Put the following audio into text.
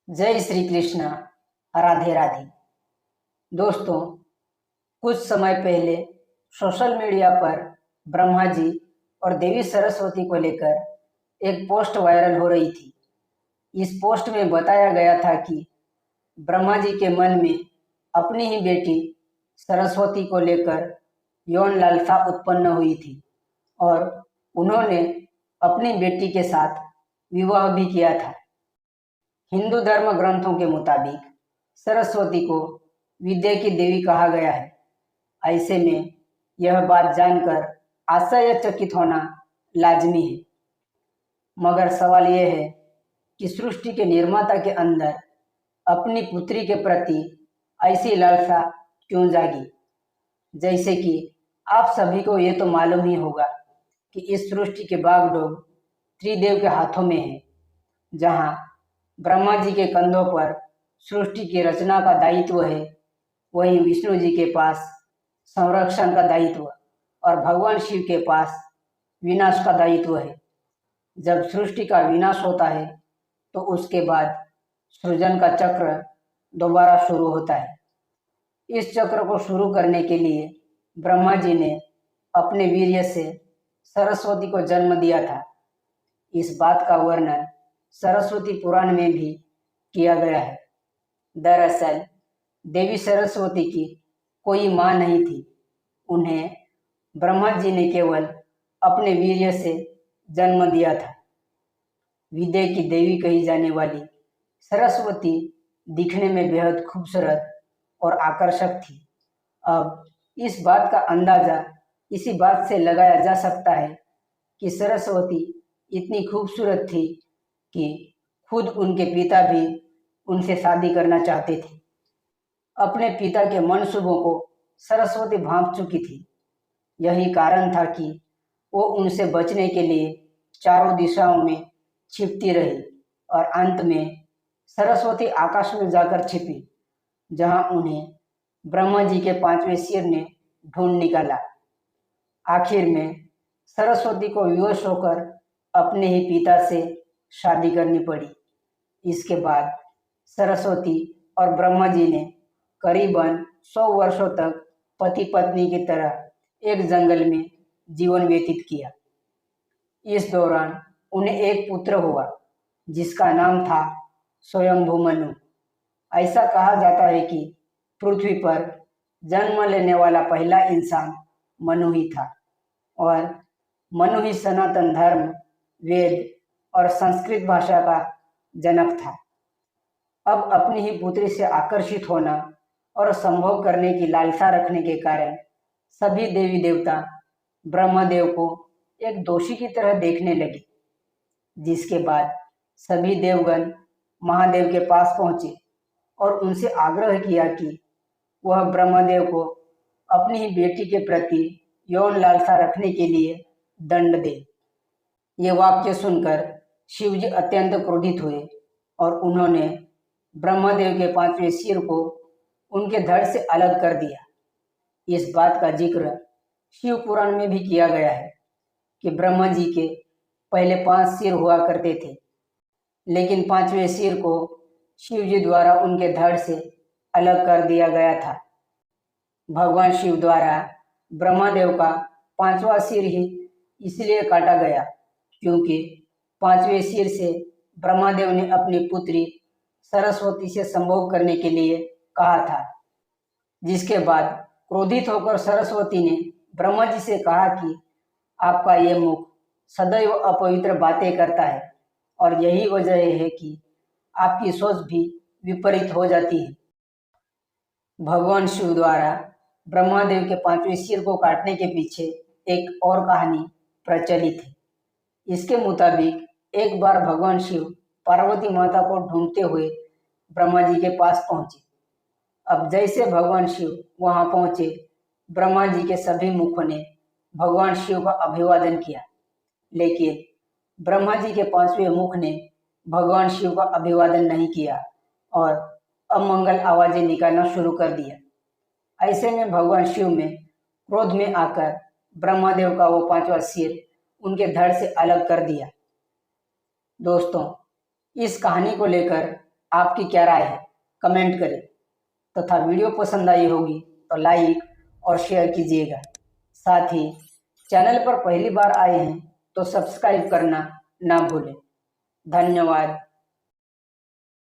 जय श्री कृष्ण। राधे राधे। दोस्तों, कुछ समय पहले सोशल मीडिया पर ब्रह्मा जी और देवी सरस्वती को लेकर एक पोस्ट वायरल हो रही थी। इस पोस्ट में बताया गया था कि ब्रह्मा जी के मन में अपनी ही बेटी सरस्वती को लेकर यौन लालसा उत्पन्न हुई थी और उन्होंने अपनी बेटी के साथ विवाह भी किया था। हिंदू धर्म ग्रंथों के मुताबिक सरस्वती को विद्या की देवी कहा गया है। ऐसे में यह बात जानकर आश्चर्यचकित होना लाजमी है। मगर सवाल यह है कि सृष्टि के निर्माता के अंदर अपनी पुत्री के प्रति ऐसी लालसा क्यों जागी। जैसे कि आप सभी को ये तो मालूम ही होगा कि इस सृष्टि के बागडोर त्रिदेव के हाथों में है। जहाँ ब्रह्मा जी के कंधों पर सृष्टि की रचना का दायित्व है, वहीं विष्णु जी के पास संरक्षण का दायित्व और भगवान शिव के पास विनाश का दायित्व है। जब सृष्टि का विनाश होता है तो उसके बाद सृजन का चक्र दोबारा शुरू होता है। इस चक्र को शुरू करने के लिए ब्रह्मा जी ने अपने वीर्य से सरस्वती को जन्म दिया था। इस बात का वर्णन सरस्वती पुराण में भी किया गया है। दरअसल देवी सरस्वती की कोई माँ नहीं थी। उन्हें ब्रह्मा जी ने केवल अपने वीर्य से जन्म दिया था। विद्या की देवी कही जाने वाली सरस्वती दिखने में बेहद खूबसूरत और आकर्षक थी। अब इस बात का अंदाजा इसी बात से लगाया जा सकता है कि सरस्वती इतनी खूबसूरत थी कि खुद उनके पिता भी उनसे शादी करना चाहते थे। अपने पिता के मनसूबों को सरस्वती भांप चुकी थी। यही कारण था कि वो उनसे बचने के लिए चारों दिशाओं में छिपती रही और अंत में सरस्वती आकाश में जाकर छिपी, जहां उन्हें ब्रह्मा जी के 5वें सिर ने ढूंढ निकाला। आखिर में सरस्वती को विवश होकर अपने ही पिता से शादी करनी पड़ी। इसके बाद सरस्वती और ब्रह्मा जी ने करीबन 100 वर्षों तक पति पत्नी की तरह एक जंगल में जीवन व्यतीत किया। इस दौरान उन्हें एक पुत्र हुआ जिसका नाम था स्वयंभू मनु। ऐसा कहा जाता है कि पृथ्वी पर जन्म लेने वाला पहला इंसान मनु ही था और मनु ही सनातन धर्म, वेद और संस्कृत भाषा का जनक था। अब अपनी ही पुत्री से आकर्षित होना और संभोग करने की लालसा रखने के कारण सभी देवी देवता ब्रह्मदेव को एक दोषी की तरह देखने लगे। जिसके बाद सभी देवगण महादेव के पास पहुंचे और उनसे आग्रह किया कि वह ब्रह्मदेव को अपनी ही बेटी के प्रति यौन लालसा रखने के लिए दंड दे। ये वाक्य सुनकर शिवजी अत्यंत क्रोधित हुए और उन्होंने ब्रह्मदेव के 5वें सिर को उनके धड़ से अलग कर दिया। इस बात का जिक्र शिव पुराण में भी किया गया है कि ब्रह्मा जी के पहले 5 सिर हुआ करते थे, लेकिन 5वें सिर को शिव जी द्वारा उनके धड़ से अलग कर दिया गया था। भगवान शिव द्वारा ब्रह्मदेव का 5वां सिर ही इसलिए काटा गया क्योंकि 5वें सिर से ब्रह्मदेव ने अपनी पुत्री सरस्वती से संभोग करने के लिए कहा था। जिसके बाद क्रोधित होकर सरस्वती ने ब्रह्मा जी से कहा कि आपका ये मुख सदैव अपवित्र बातें करता है और यही वजह है कि आपकी सोच भी विपरीत हो जाती है। भगवान शिव द्वारा ब्रह्मदेव के 5वें सिर को काटने के पीछे एक और कहानी प्रचलित है। इसके मुताबिक एक बार भगवान शिव पार्वती माता को ढूंढते हुए ब्रह्मा जी के पास पहुंचे। अब जैसे भगवान शिव वहां पहुंचे, ब्रह्मा जी के सभी मुखों ने भगवान शिव का अभिवादन किया, लेकिन ब्रह्मा जी के 5वें मुख ने भगवान शिव का अभिवादन नहीं किया और अमंगल आवाजें निकालना शुरू कर दिया। ऐसे में भगवान शिव में क्रोध में आकर ब्रह्मदेव का वो 5वां सिर उनके धड़ से अलग कर दिया। दोस्तों, इस कहानी को लेकर आपकी क्या राय है, कमेंट करें तथा वीडियो पसंद आई होगी तो लाइक और शेयर कीजिएगा। साथ ही चैनल पर पहली बार आए हैं तो सब्सक्राइब करना ना भूलें। धन्यवाद।